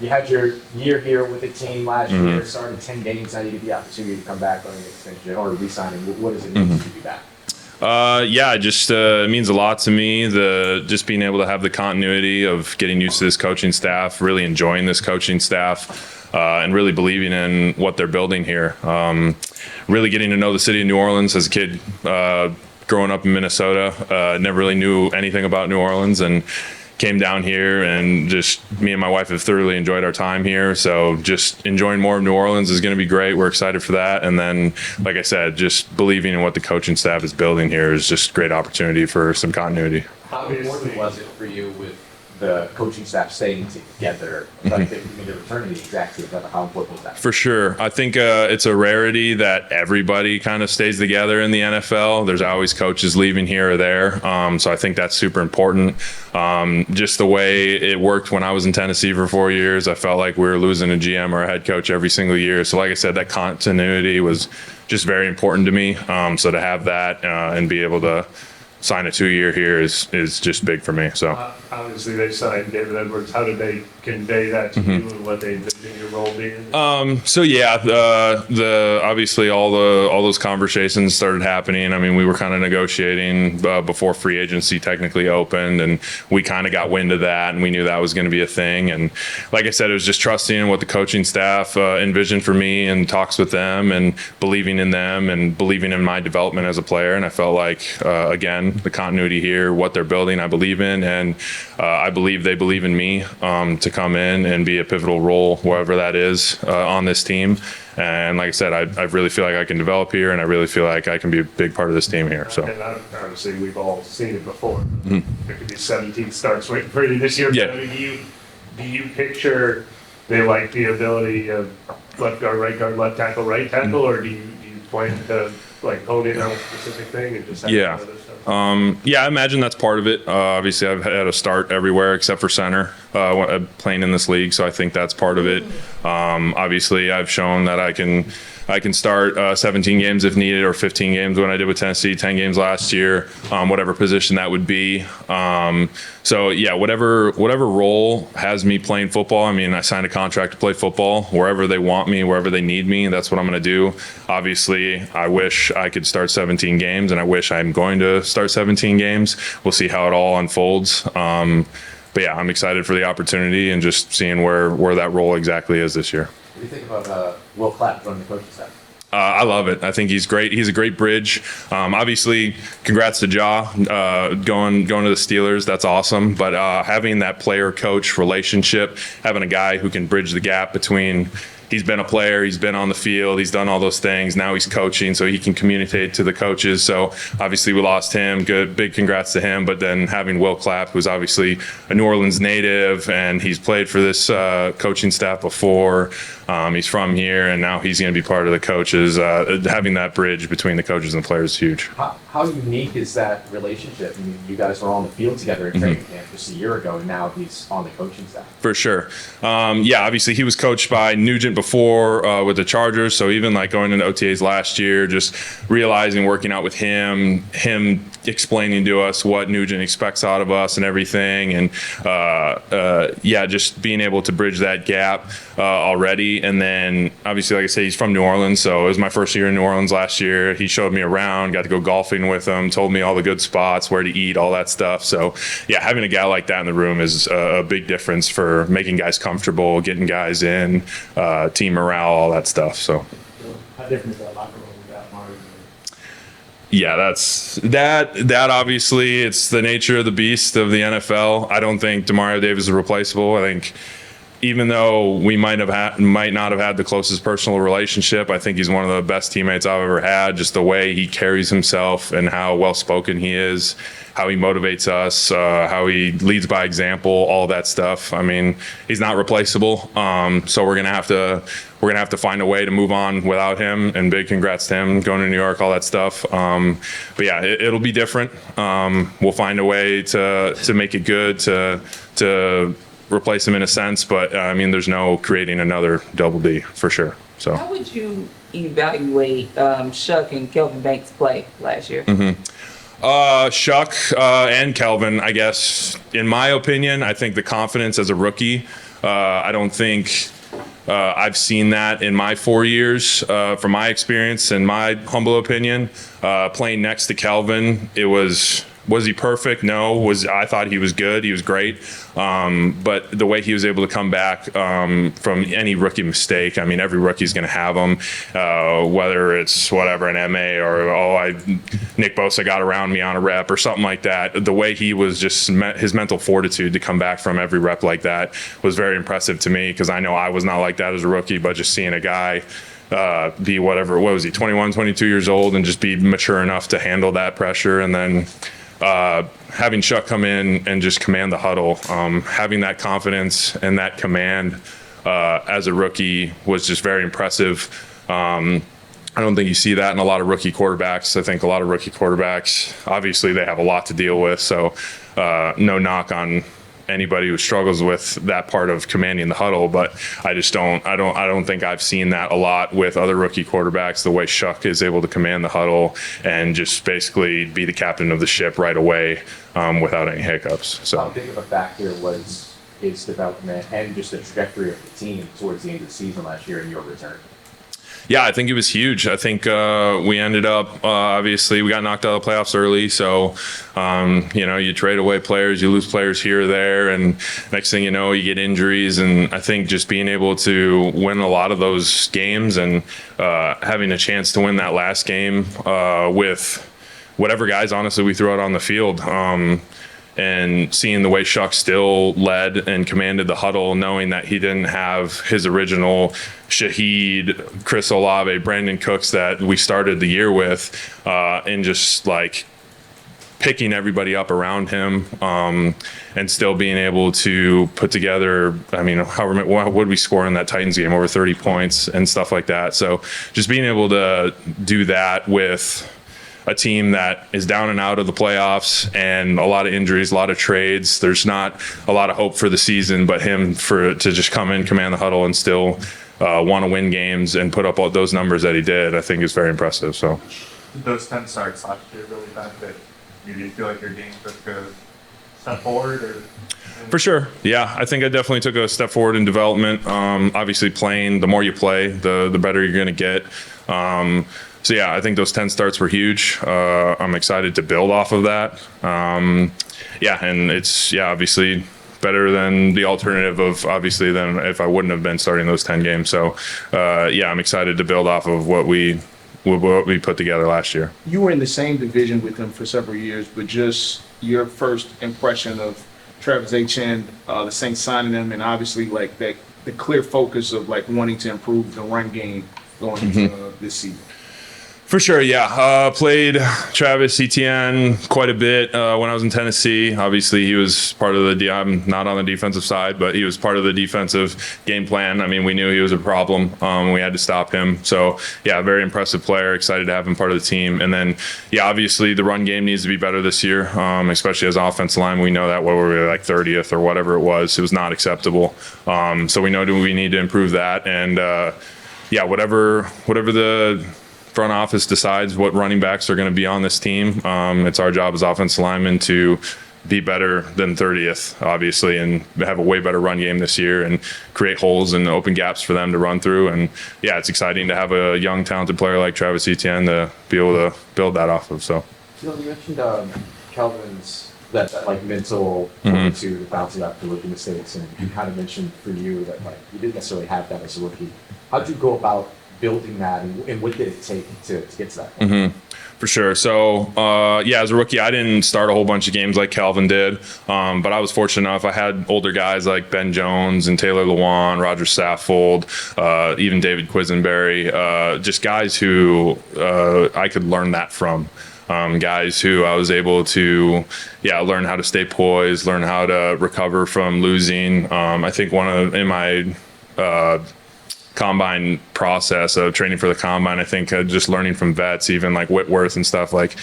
You had your year here with the team last year, started 10 games. Now you get the opportunity to come back on an extension or re-signing. What does it mean to be back? Yeah, just it means a lot to me. Just being able to have the continuity of getting used to this coaching staff, really enjoying this coaching staff, and really believing in what they're building here. Really getting to know the city of New Orleans as a kid. Growing up in Minnesota, never really knew anything about New Orleans, and came down here, and just me and my wife have thoroughly enjoyed our time here. So just enjoying more of New Orleans is going to be great. We're excited for that. And then, like I said, just believing in what the coaching staff is building here is just a great opportunity for some continuity. How important was it for you with the coaching staff staying together? I think the return of the exact same, but how important was that? For sure. I think it's a rarity that everybody kind of stays together in the NFL. There's always coaches leaving here or there. So I think that's super important. Just the way it worked when I was in Tennessee for 4 years, I felt like we were losing a GM or a head coach every single year. So like I said, that continuity was just very important to me. So to have that and be able to sign a 2-year here is just big for me. So obviously they signed David Edwards. How did they convey that to you and what they envision your role being? So yeah, the obviously all those conversations started happening. I mean, we were kind of negotiating before free agency technically opened, and we kind of got wind of that, and we knew that was going to be a thing. And like I said, it was just trusting in what the coaching staff envisioned for me, and talks with them, and believing in them, and believing in my development as a player. And I felt like again, the continuity here, what they're building, I believe in, and I believe they believe in me to come in and be a pivotal role, wherever that is, on this team. And like I said, I really feel like I can develop here, and I really feel like I can be a big part of this team here. So, and obviously, we've all seen it before. There could be 17 starts waiting for you this year. Yeah. I mean, do you picture they like the ability of left guard, left tackle, right tackle, or do you plan to like hone in on a specific thing and just have Yeah. other stuff? Yeah, I imagine that's part of it. Obviously, I've had a start everywhere except for center playing in this league, so I think that's part of it. Obviously, I've shown that I can start 17 games if needed, or 15 games when I did with Tennessee, 10 games last year, whatever position that would be. So yeah, whatever role has me playing football. I mean, I signed a contract to play football wherever they want me, wherever they need me. That's what I'm going to do. Obviously, I wish I could start 17 games, and I wish I'm going to start 17 games. We'll see how it all unfolds. But yeah, I'm excited for the opportunity and just seeing where that role exactly is this year. What do you think about Will Clapp running the coaching staff? I love it. I think he's great. He's a great bridge. Obviously, congrats to Ja going to the Steelers. That's awesome. But having that player-coach relationship, having a guy who can bridge the gap between, he's been a player, he's been on the field, he's done all those things. Now he's coaching, so he can communicate to the coaches. So obviously we lost him. Good, big congrats to him. But then having Will Clapp, who's obviously a New Orleans native, and he's played for this coaching staff before. He's from here, and now he's going to be part of the coaches. Having that bridge between the coaches and the players is huge. How unique is that relationship? I mean, you guys were on the field together at training camp just a year ago, and now he's on the coaching staff. For sure. Yeah, obviously he was coached by Nugent before with the Chargers, so even like going into OTAs last year, just realizing, working out with him explaining to us what Nugent expects out of us and everything, and yeah, just being able to bridge that gap already. And then obviously, like I say, he's from New Orleans, so it was my first year in New Orleans last year. He showed me around, got to go golfing with him, told me all the good spots, where to eat, all that stuff. So yeah, having a guy like that in the room is a big difference for making guys comfortable, getting guys in, team morale, all that stuff. So How different is that locker room without Mario? yeah, that obviously, it's the nature of the beast of the NFL. I don't think Demario Davis is replaceable. I think even though we might not have had the closest personal relationship, I think he's one of the best teammates I've ever had. Just the way he carries himself and how well spoken he is, how he motivates us, how he leads by example, all that stuff. I mean, he's not replaceable. So we're gonna have to find a way to move on without him. And big congrats to him going to New York, all that stuff. But yeah, it'll be different. We'll find a way to make it good, to replace him in a sense. But I mean, there's no creating another Double D for sure. So how would you evaluate Shuck and Kelvin Banks' play last year? Shuck and Kelvin, I guess, in my opinion, I think the confidence as a rookie I don't think I've seen that in my 4 years. From my experience and my humble opinion, playing next to Kelvin, was he perfect? No. I thought he was good. He was great. But the way he was able to come back from any rookie mistake, I mean, every rookie's going to have them, whether it's whatever, an MA or, Nick Bosa got around me on a rep or something like that. The way he was his mental fortitude to come back from every rep like that was very impressive to me, because I know I was not like that as a rookie, but just seeing a guy be what was he, 21, 22 years old, and just be mature enough to handle that pressure. And then having Chuck come in and just command the huddle, having that confidence and that command as a rookie was just very impressive. I don't think you see that in a lot of rookie quarterbacks. I think a lot of rookie quarterbacks, obviously they have a lot to deal with. So no knock on anybody who struggles with that part of commanding the huddle, but I don't think I've seen that a lot with other rookie quarterbacks, the way Chuck is able to command the huddle and just basically be the captain of the ship right away without any hiccups. So how big of a factor was his development and just the trajectory of the team towards the end of the season last year in your return? Yeah, I think it was huge. I think we ended up, obviously, we got knocked out of the playoffs early. So, you trade away players, you lose players here or there. And next thing you know, you get injuries. And I think just being able to win a lot of those games and having a chance to win that last game with whatever guys, honestly, we threw out on the field. And seeing the way Shuck still led and commanded the huddle, knowing that he didn't have his original Shaheed, Chris Olave, Brandon Cooks that we started the year with, and just like picking everybody up around him, and still being able to put together, I mean, what would we score in that Titans game? Over 30 points and stuff like that. So just being able to do that with a team that is down and out of the playoffs and a lot of injuries, a lot of trades. There's not a lot of hope for the season, but him to just come in, command the huddle, and still want to win games and put up all those numbers that he did, I think is very impressive. So those 10 starts last year really benefit you? Do you feel like your game took a step forward? Or for sure. Yeah, I think I definitely took a step forward in development. Obviously playing, the more you play, the better you're going to get. So yeah, I think those 10 starts were huge. I'm excited to build off of that. And it's obviously better than the alternative of obviously than if I wouldn't have been starting those 10 games. So I'm excited to build off of what we put together last year. You were in the same division with him for several years, but just your first impression of Travis Etienne, the Saints signing him, and obviously like that the clear focus of like wanting to improve the run game going into this season. For sure, yeah. Played Travis Etienne quite a bit when I was in Tennessee. Obviously, he was part of I'm not on the defensive side, but he was part of the defensive game plan. I mean, we knew he was a problem. We had to stop him. So, yeah, very impressive player. Excited to have him part of the team. And then, obviously, the run game needs to be better this year, especially as offensive line. We know that, what were we, like 30th or whatever it was not acceptable. So we know we need to improve that. And, whatever the front office decides what running backs are going to be on this team, it's our job as offensive linemen to be better than 30th, obviously, and have a way better run game this year and create holes and open gaps for them to run through. And it's exciting to have a young, talented player like Travis Etienne to be able to build that off of. So, you mentioned Kelvin's that like mental fortitude of bouncing back to rookie mistakes, and you kind of mentioned for you that like you didn't necessarily have that as a rookie. How'd you go about building that, and what did it take to get to that point? For sure. So, as a rookie, I didn't start a whole bunch of games like Calvin did, but I was fortunate enough. I had older guys like Ben Jones and Taylor Lewan, Roger Saffold, even David Quisenberry, just guys who I could learn that from. Guys who I was able to, learn how to stay poised, learn how to recover from losing. I think in my combine process of training for the combine, I think just learning from vets, even like Whitworth and stuff, like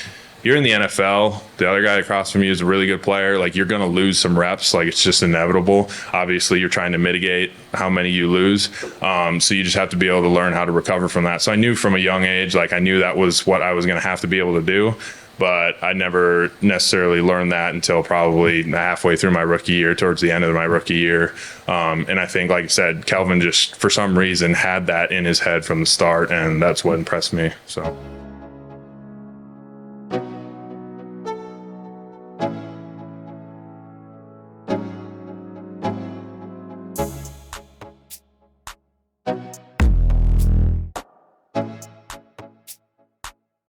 you're in the NFL, the other guy across from you is a really good player, like you're going to lose some reps, like it's just inevitable. Obviously you're trying to mitigate how many you lose, so you just have to be able to learn how to recover from that. So I knew from a young age, like I knew that was what I was going to have to be able to do. but I never necessarily learned that until probably halfway through my rookie year, towards the end of my rookie year. And I think, like I said, Kelvin just for some reason had that in his head from the start, and that's what impressed me. So.